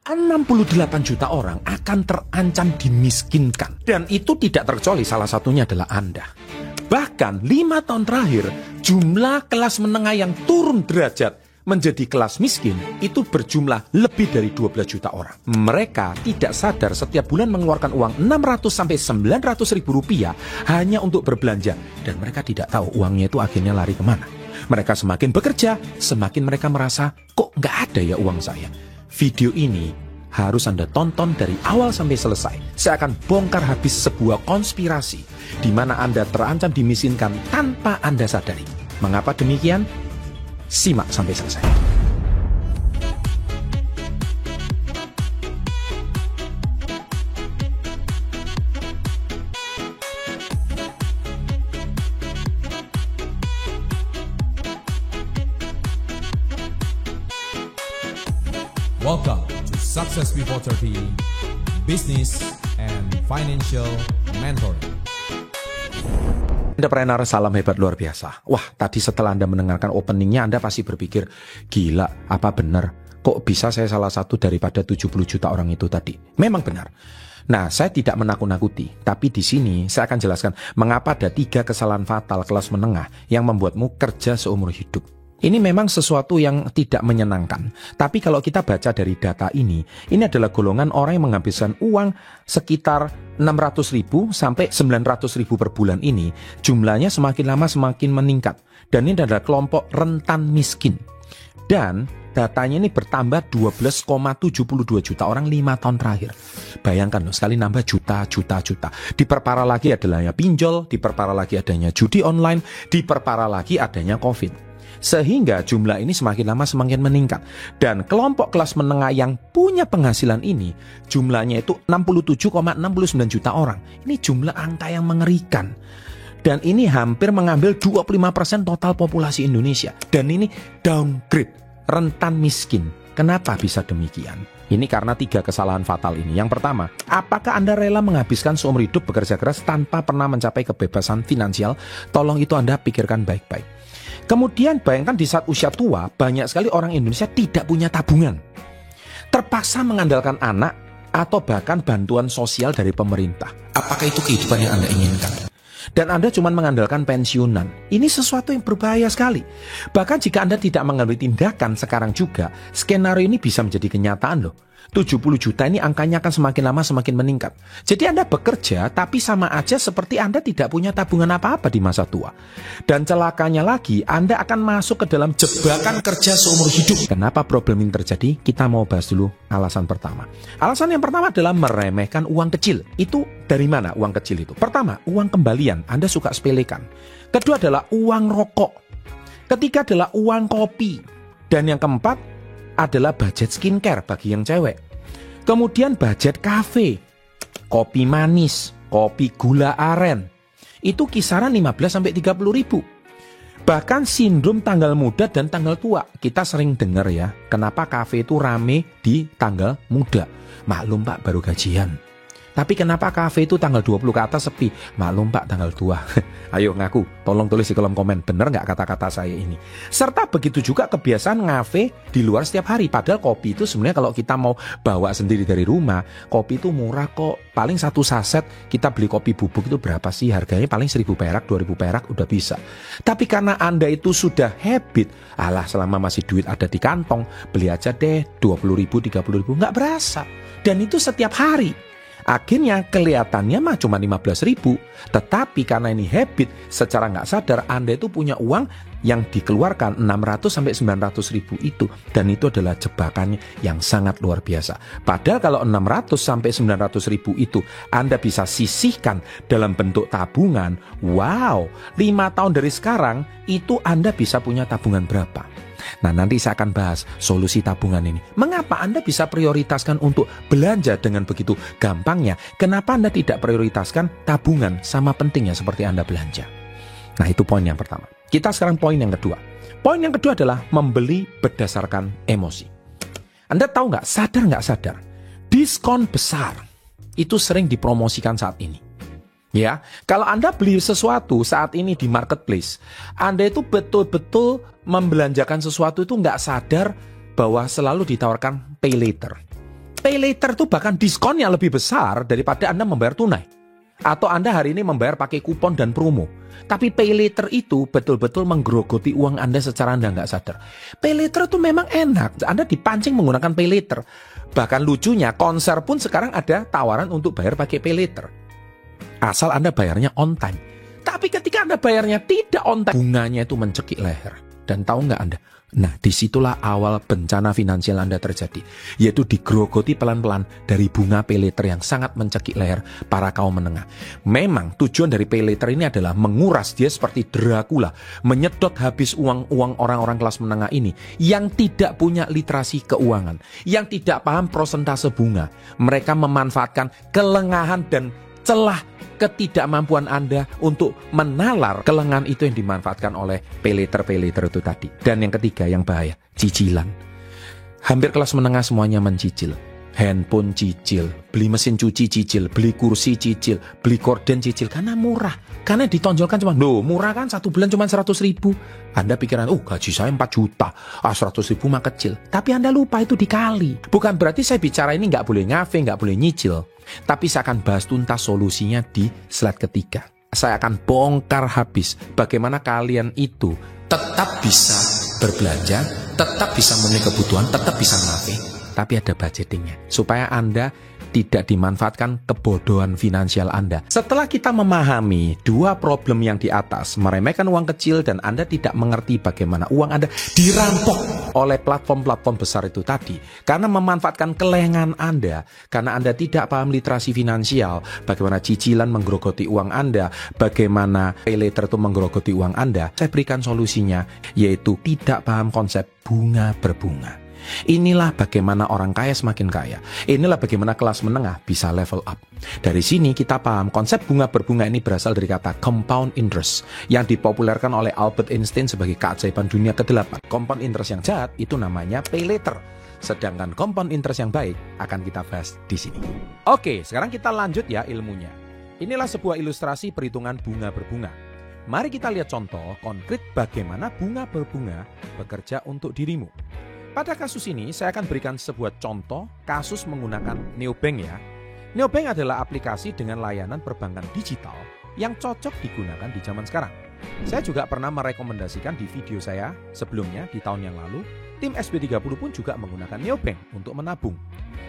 68 juta orang akan terancam dimiskinkan. Dan itu tidak terkecuali, salah satunya adalah Anda. Bahkan 5 tahun terakhir, jumlah kelas menengah yang turun derajat menjadi kelas miskin itu berjumlah lebih dari 12 juta orang. Mereka tidak sadar setiap bulan mengeluarkan uang 600 sampai 900 ribu rupiah hanya untuk berbelanja. Dan mereka tidak tahu uangnya itu akhirnya lari kemana. Mereka semakin bekerja, semakin mereka merasa, kok nggak ada ya uang saya. Video ini harus Anda tonton dari awal sampai selesai. Saya akan bongkar habis sebuah konspirasi di mana Anda terancam dimiskinkan tanpa Anda sadari. Mengapa demikian? Simak sampai selesai. Welcome to Success Before 30 Business and Financial Mentoring. Entrepreneur, salam hebat luar biasa. Wah, tadi setelah Anda mendengarkan openingnya, Anda pasti berpikir, gila, apa benar? Kok bisa saya salah satu daripada 70 juta orang itu tadi? Memang benar. Nah, saya tidak menakut-nakuti, tapi di sini saya akan jelaskan mengapa ada 3 kesalahan fatal kelas menengah yang membuatmu kerja seumur hidup. Ini memang sesuatu yang tidak menyenangkan. Tapi kalau kita baca dari data ini adalah golongan orang yang menghabiskan uang sekitar 600 ribu sampai 900 ribu per bulan ini. Jumlahnya semakin lama semakin meningkat. Dan ini adalah kelompok rentan miskin. Dan datanya ini bertambah 12,72 juta orang 5 tahun terakhir. Bayangkan loh, sekali nambah juta. Diperparah lagi adalah pinjol, diperparah lagi adanya judi online, diperparah lagi adanya COVID. Sehingga jumlah ini semakin lama semakin meningkat. Dan kelompok kelas menengah yang punya penghasilan ini jumlahnya itu 67,69 juta orang. Ini jumlah angka yang mengerikan. Dan ini hampir mengambil 25% total populasi Indonesia. Dan ini downgrade, rentan miskin. Kenapa bisa demikian? Ini karena 3 kesalahan fatal ini. Yang pertama, apakah Anda rela menghabiskan seumur hidup bekerja keras tanpa pernah mencapai kebebasan finansial? Tolong itu Anda pikirkan baik-baik. Kemudian bayangkan di saat usia tua, banyak sekali orang Indonesia tidak punya tabungan. Terpaksa mengandalkan anak atau bahkan bantuan sosial dari pemerintah. Apakah itu kehidupan yang Anda inginkan? Dan Anda cuma mengandalkan pensiunan. Ini sesuatu yang berbahaya sekali. Bahkan jika Anda tidak mengambil tindakan sekarang juga, skenario ini bisa menjadi kenyataan loh. 70 juta ini angkanya akan semakin lama semakin meningkat. Jadi Anda bekerja tapi sama aja seperti Anda tidak punya tabungan apa-apa di masa tua. Dan celakanya lagi, Anda akan masuk ke dalam jebakan kerja seumur hidup. Kenapa problem ini terjadi? Kita mau bahas dulu alasan pertama. Alasan yang pertama adalah meremehkan uang kecil. Itu dari mana uang kecil itu? Pertama, uang kembalian. Anda suka sepelekan. Kedua adalah uang rokok. Ketiga adalah uang kopi. Dan yang keempat adalah budget skincare bagi yang cewek. Kemudian budget kafe, kopi manis, kopi gula aren. Itu kisaran 15 sampai 30 ribu. Bahkan sindrom tanggal muda dan tanggal tua. Kita sering dengar ya, kenapa kafe itu rame di tanggal muda. Maklum Pak, baru gajian. Tapi kenapa kafe itu tanggal 20 ke atas sepi? Maklum Pak, tanggal tua. Ayo ngaku, tolong tulis di kolom komen, bener nggak kata-kata saya ini? Serta begitu juga kebiasaan ngafe di luar setiap hari. Padahal kopi itu sebenarnya kalau kita mau bawa sendiri dari rumah, kopi itu murah kok. Paling 1 saset kita beli kopi bubuk itu berapa sih? Harganya paling 1.000 perak, 2.000 perak udah bisa. Tapi karena Anda itu sudah habit, alah selama masih duit ada di kantong, beli aja deh 20 ribu, 30 ribu, nggak berasa. Dan itu setiap hari. Akhirnya kelihatannya mah cuma 15 ribu. Tetapi karena ini habit, secara nggak sadar Anda itu punya uang yang dikeluarkan 600 sampai 900 ribu itu. Dan itu adalah jebakannya yang sangat luar biasa. Padahal kalau 600 sampai 900 ribu itu Anda bisa sisihkan dalam bentuk tabungan. Wow, 5 tahun dari sekarang itu Anda bisa punya tabungan berapa? Nah, nanti saya akan bahas solusi tabungan ini. Mengapa Anda bisa prioritaskan untuk belanja dengan begitu gampangnya? Kenapa Anda tidak prioritaskan tabungan sama pentingnya seperti Anda belanja? Nah, itu poin yang pertama. Kita sekarang poin yang kedua. Poin yang kedua adalah membeli berdasarkan emosi. Anda tahu nggak, sadar nggak sadar, diskon besar itu sering dipromosikan saat ini. Ya, kalau Anda beli sesuatu saat ini di marketplace, Anda itu betul-betul membelanjakan sesuatu itu nggak sadar bahwa selalu ditawarkan pay later. Pay later tuh bahkan diskonnya lebih besar daripada Anda membayar tunai. Atau Anda hari ini membayar pakai kupon dan promo. Tapi pay later itu betul-betul menggerogoti uang Anda secara Anda nggak sadar. Pay later itu memang enak. Anda dipancing menggunakan pay later. Bahkan lucunya, konser pun sekarang ada tawaran untuk bayar pakai pay later. Asal Anda bayarnya on time. Tapi ketika Anda bayarnya tidak on time, bunganya itu mencekik leher. Dan tahu nggak Anda? Nah, disitulah awal bencana finansial Anda terjadi, yaitu digerogoti pelan-pelan dari bunga pay later yang sangat mencekik leher para kaum menengah. Memang tujuan dari pay later ini adalah menguras dia seperti Dracula, menyedot habis uang-uang orang-orang kelas menengah ini yang tidak punya literasi keuangan, yang tidak paham prosentase bunga. Mereka memanfaatkan kelengahan dan celah ketidakmampuan Anda untuk menalar kelengahan itu yang dimanfaatkan oleh pay later itu tadi. Dan yang ketiga yang bahaya, cicilan. Hampir kelas menengah semuanya mencicil. Handphone cicil, beli mesin cuci cicil, beli kursi cicil, beli korden cicil. Karena murah. Karena ditonjolkan cuma, murah kan, 1 bulan cuma 100 ribu. Anda pikiran, gaji saya 4 juta, 100 ribu mah kecil. Tapi Anda lupa itu dikali. Bukan berarti saya bicara ini nggak boleh ngafe, nggak boleh nyicil. Tapi saya akan bahas tuntas solusinya di slide ketiga. Saya akan bongkar habis bagaimana kalian itu tetap bisa berbelanja, tetap bisa memenuhi kebutuhan, tetap bisa ngafe, tapi ada budgetingnya. Supaya Anda tidak dimanfaatkan kebodohan finansial Anda. Setelah kita memahami dua problem yang di atas, meremehkan uang kecil dan Anda tidak mengerti bagaimana uang Anda dirampok oleh platform-platform besar itu tadi, karena memanfaatkan kelengahan Anda, karena Anda tidak paham literasi finansial, bagaimana cicilan menggerogoti uang Anda, bagaimana pay later itu menggerogoti uang Anda, saya berikan solusinya, yaitu tidak paham konsep bunga berbunga. Inilah bagaimana orang kaya semakin kaya. Inilah bagaimana kelas menengah bisa level up. Dari sini kita paham konsep bunga berbunga ini berasal dari kata compound interest yang dipopulerkan oleh Albert Einstein sebagai keajaiban dunia ke-8. Compound interest yang jahat itu namanya pay later. Sedangkan compound interest yang baik akan kita bahas di sini. Oke, sekarang kita lanjut ya ilmunya. Inilah sebuah ilustrasi perhitungan bunga berbunga. Mari kita lihat contoh konkret bagaimana bunga berbunga bekerja untuk dirimu. Pada kasus ini, saya akan berikan sebuah contoh kasus menggunakan neobank ya. Neobank adalah aplikasi dengan layanan perbankan digital yang cocok digunakan di zaman sekarang. Saya juga pernah merekomendasikan di video saya sebelumnya di tahun yang lalu, tim SB30 pun juga menggunakan neobank untuk menabung.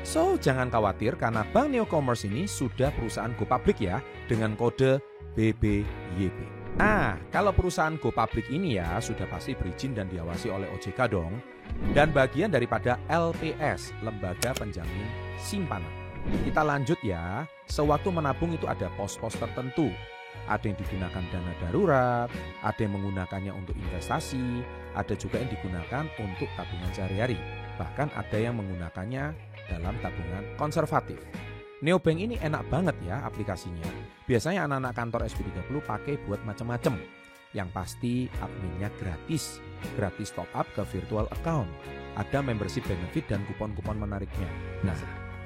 So, jangan khawatir karena Bank Neocommerce ini sudah perusahaan go public ya dengan kode BBYP. Nah, kalau perusahaan go public ini ya sudah pasti berizin dan diawasi oleh OJK dong. Dan bagian daripada LPS, Lembaga Penjamin Simpanan. Kita lanjut ya, sewaktu menabung itu ada pos-pos tertentu. Ada yang digunakan dana darurat, ada yang menggunakannya untuk investasi, ada juga yang digunakan untuk tabungan sehari-hari. Bahkan ada yang menggunakannya dalam tabungan konservatif. Neobank ini enak banget ya aplikasinya. Biasanya anak-anak kantor SB30 pakai buat macam-macam. Yang pasti adminnya gratis top up ke virtual account. Ada membership benefit dan kupon-kupon menariknya. Nah,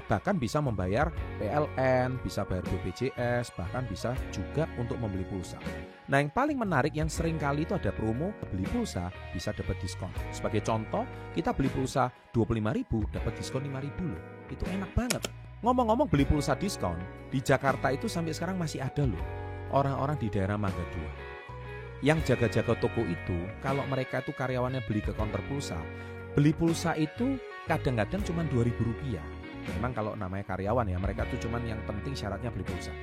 bahkan bisa membayar PLN, bisa bayar BPJS, bahkan bisa juga untuk membeli pulsa. Nah, yang paling menarik yang sering kali itu ada promo beli pulsa bisa dapat diskon. Sebagai contoh, kita beli pulsa 25.000 dapat diskon 5.000 loh. Itu enak banget. Ngomong-ngomong beli pulsa diskon, di Jakarta itu sampai sekarang masih ada loh orang-orang di daerah Mangga 2. Yang jaga-jaga toko itu, kalau mereka itu karyawannya beli ke counter pulsa, beli pulsa itu kadang-kadang cuma Rp2.000. Memang kalau namanya karyawan ya, mereka tuh cuman yang penting syaratnya beli pulsa.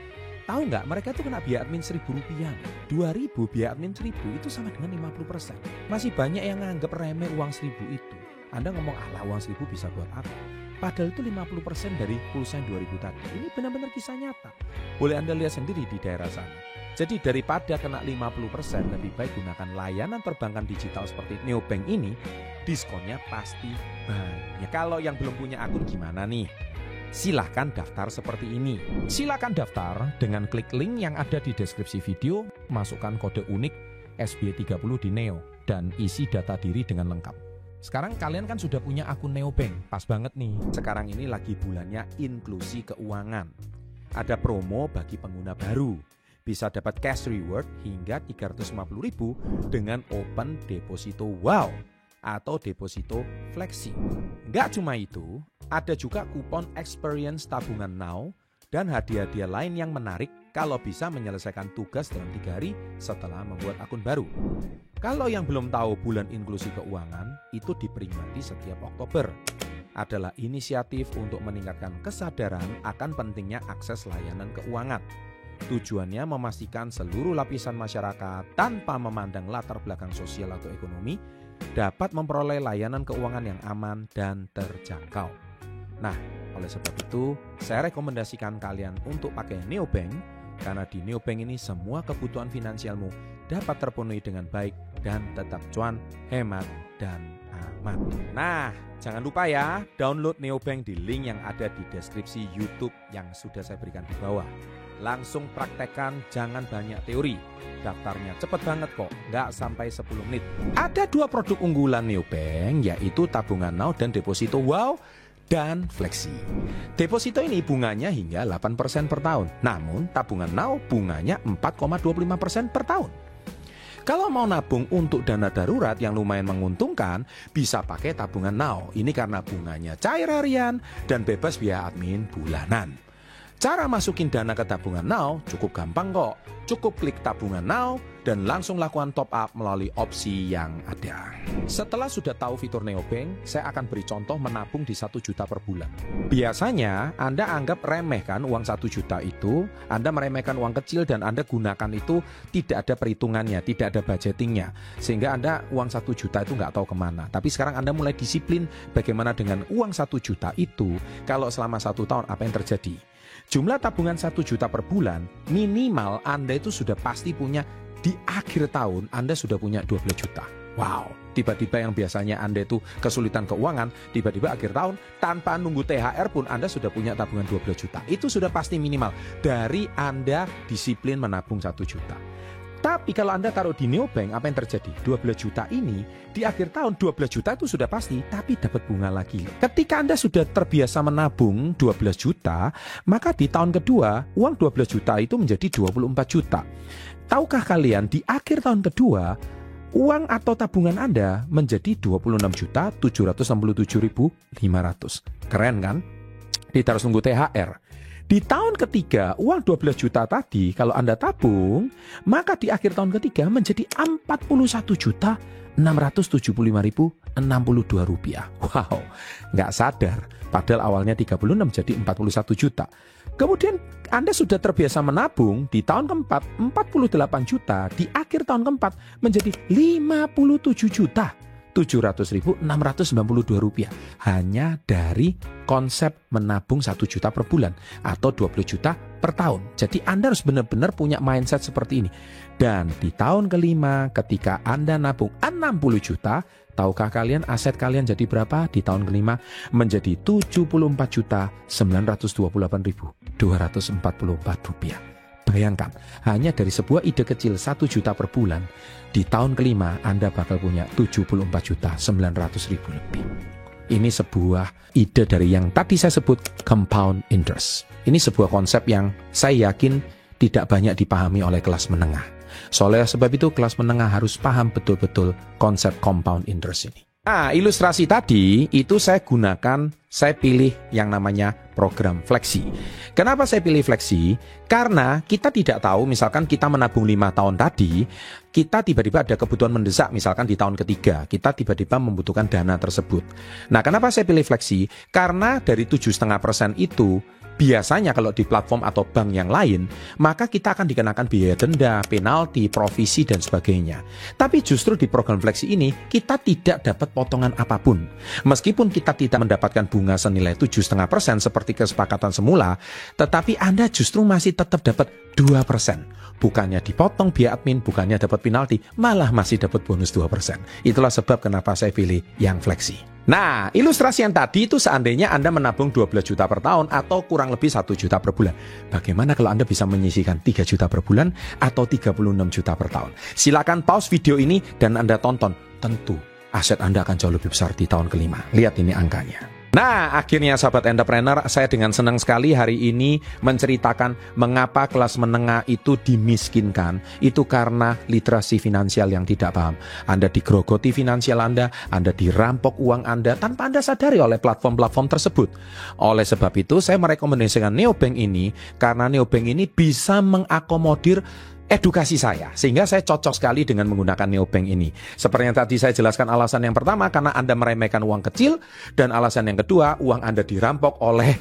Tahu nggak, mereka tuh kena biaya admin Rp1.000. 2.000 biaya admin 1.000 itu sama dengan 50%. Masih banyak yang nganggap remeh uang 1.000 itu. Anda ngomong, alah uang 1.000 bisa buat apa? Padahal itu 50% dari pulsa yang 2.000 tadi. Ini benar-benar kisah nyata. Boleh Anda lihat sendiri di daerah sana. Jadi daripada kena 50%, lebih baik gunakan layanan perbankan digital seperti neobank ini, diskonnya pasti banyak. Kalau yang belum punya akun gimana nih? Silahkan daftar seperti ini. Silahkan daftar dengan klik link yang ada di deskripsi video, masukkan kode unik SB30 di Neo, dan isi data diri dengan lengkap. Sekarang kalian kan sudah punya akun neobank, pas banget nih. Sekarang ini lagi bulannya inklusi keuangan. Ada promo bagi pengguna baru. Bisa dapat cash reward hingga 350.000 dengan open deposito. Wow, atau deposito fleksi. Nggak cuma itu, ada juga kupon experience tabungan now dan hadiah-hadiah lain yang menarik kalau bisa menyelesaikan tugas dalam 3 hari setelah membuat akun baru. Kalau yang belum tahu bulan inklusi keuangan, itu diperingati setiap Oktober. Adalah inisiatif untuk meningkatkan kesadaran akan pentingnya akses layanan keuangan. Tujuannya memastikan seluruh lapisan masyarakat tanpa memandang latar belakang sosial atau ekonomi dapat memperoleh layanan keuangan yang aman dan terjangkau. Nah, oleh sebab itu, saya rekomendasikan kalian untuk pakai neobank karena di neobank ini semua kebutuhan finansialmu dapat terpenuhi dengan baik dan tetap cuan, hemat, dan aman. Nah, jangan lupa ya, download neobank di link yang ada di deskripsi YouTube yang sudah saya berikan di bawah. Langsung praktekkan, jangan banyak teori. Daftarnya cepet banget kok, nggak sampai 10 menit. Ada 2 produk unggulan neobank, yaitu tabungan now dan deposito wow dan fleksi. Deposito ini bunganya hingga 8% per tahun. Namun tabungan now bunganya 4,25% per tahun. Kalau mau nabung untuk dana darurat yang lumayan menguntungkan, bisa pakai tabungan now. Ini karena bunganya cair harian dan bebas biaya admin bulanan. Cara masukin dana ke tabungan now cukup gampang kok. Cukup klik tabungan now dan langsung lakukan top up melalui opsi yang ada. Setelah sudah tahu fitur neobank, saya akan beri contoh menabung di 1 juta per bulan. Biasanya Anda anggap remeh kan uang 1 juta itu, Anda meremehkan uang kecil dan Anda gunakan itu tidak ada perhitungannya, tidak ada budgetingnya. Sehingga Anda uang 1 juta itu nggak tahu kemana. Tapi sekarang Anda mulai disiplin bagaimana dengan uang 1 juta itu, kalau selama 1 tahun apa yang terjadi. Jumlah tabungan 1 juta per bulan, minimal Anda itu sudah pasti punya, di akhir tahun Anda sudah punya 12 juta. Wow, tiba-tiba yang biasanya Anda itu kesulitan keuangan, tiba-tiba akhir tahun tanpa nunggu THR pun Anda sudah punya tabungan 12 juta. Itu sudah pasti minimal dari Anda disiplin menabung 1 juta. Tapi kalau Anda taruh di neobank, apa yang terjadi? 12 juta ini, di akhir tahun 12 juta itu sudah pasti, tapi dapat bunga lagi. Ketika Anda sudah terbiasa menabung 12 juta, maka di tahun kedua, uang 12 juta itu menjadi 24 juta. Tahukah kalian, di akhir tahun kedua, uang atau tabungan Anda menjadi 26.767.500. Keren kan? Tidak harus nunggu THR. Di tahun ketiga, uang 12 juta tadi kalau Anda tabung, maka di akhir tahun ketiga menjadi 41.675.062 rupiah. Wow, nggak sadar. Padahal awalnya 36 jadi 41 juta. Kemudian Anda sudah terbiasa menabung, di tahun keempat 48 juta, di akhir tahun keempat menjadi 57 juta. 700.692 rupiah hanya dari konsep menabung 1 juta per bulan atau 20 juta per tahun. Jadi Anda harus benar-benar punya mindset seperti ini. Dan di tahun kelima ketika Anda nabung 60 juta, tahukah kalian aset kalian jadi berapa? Di tahun kelima menjadi 74.928.244 rupiah. Bayangkan, hanya dari sebuah ide kecil 1 juta per bulan, di tahun kelima Anda bakal punya 74.900.000 lebih. Ini sebuah ide dari yang tadi saya sebut compound interest. Ini sebuah konsep yang saya yakin tidak banyak dipahami oleh kelas menengah. Soalnya sebab itu kelas menengah harus paham betul-betul konsep compound interest ini. Nah, ilustrasi tadi itu saya pilih yang namanya program fleksi. Kenapa saya pilih fleksi? Karena kita tidak tahu, misalkan kita menabung 5 tahun tadi, kita tiba-tiba ada kebutuhan mendesak, misalkan di tahun ketiga, kita tiba-tiba membutuhkan dana tersebut. Nah, kenapa saya pilih fleksi? Karena dari 7,5% itu, biasanya kalau di platform atau bank yang lain, maka kita akan dikenakan biaya denda, penalti, provisi, dan sebagainya. Tapi justru di program fleksi ini, kita tidak dapat potongan apapun. Meskipun kita tidak mendapatkan bunga senilai 7,5% seperti kesepakatan semula, tetapi Anda justru masih tetap dapat 2%. Bukannya dipotong biaya admin, bukannya dapat penalti, malah masih dapat bonus 2%. Itulah sebab kenapa saya pilih yang fleksi. Nah, ilustrasi yang tadi itu seandainya Anda menabung 12 juta per tahun atau kurang lebih 1 juta per bulan. Bagaimana kalau Anda bisa menyisihkan 3 juta per bulan atau 36 juta per tahun? Silakan pause video ini dan Anda tonton. Tentu aset Anda akan jauh lebih besar di tahun kelima. Lihat ini angkanya. Nah, akhirnya sahabat entrepreneur, saya dengan senang sekali hari ini menceritakan mengapa kelas menengah itu dimiskinkan. Itu karena literasi finansial yang tidak paham. Anda digerogoti finansial Anda dirampok uang Anda tanpa Anda sadari oleh platform-platform tersebut. Oleh sebab itu, saya merekomendasikan neobank ini karena neobank ini bisa mengakomodir edukasi saya, sehingga saya cocok sekali dengan menggunakan neobank ini. Seperti yang tadi saya jelaskan, alasan yang pertama karena Anda meremehkan uang kecil, dan alasan yang kedua uang Anda dirampok oleh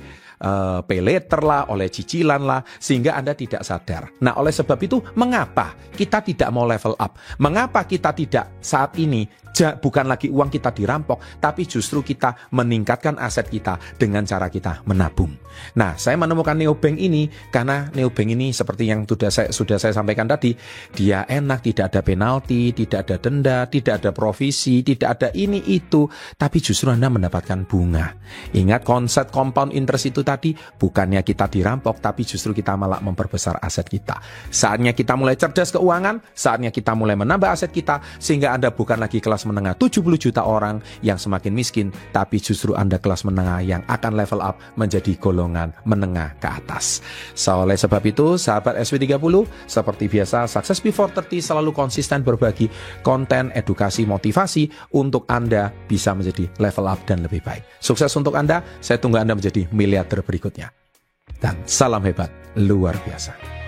pay later lah, oleh cicilan lah, sehingga Anda tidak sadar. Nah, oleh sebab itu mengapa kita tidak mau level up? Mengapa kita tidak saat ini bukan lagi uang kita dirampok, tapi justru kita meningkatkan aset kita dengan cara kita menabung. Nah, saya menemukan neobank ini karena neobank ini seperti yang sudah saya sampaikan tadi, dia enak, tidak ada penalti, tidak ada denda, tidak ada provisi, tidak ada ini itu, tapi justru Anda mendapatkan bunga. Ingat konsep compound interest itu tadi, bukannya kita dirampok, tapi justru kita malah memperbesar aset kita. Saatnya kita mulai cerdas keuangan, saatnya kita mulai menambah aset kita, sehingga Anda bukan lagi kelas menengah 70 juta orang yang semakin miskin, tapi justru Anda kelas menengah yang akan level up menjadi golongan menengah ke atas. So, oleh sebab itu, sahabat SW30, seperti biasa, Success Before 30 selalu konsisten berbagi konten, edukasi, motivasi untuk Anda bisa menjadi level up dan lebih baik. Sukses untuk Anda, saya tunggu Anda menjadi miliarder berikutnya. Dan salam hebat luar biasa.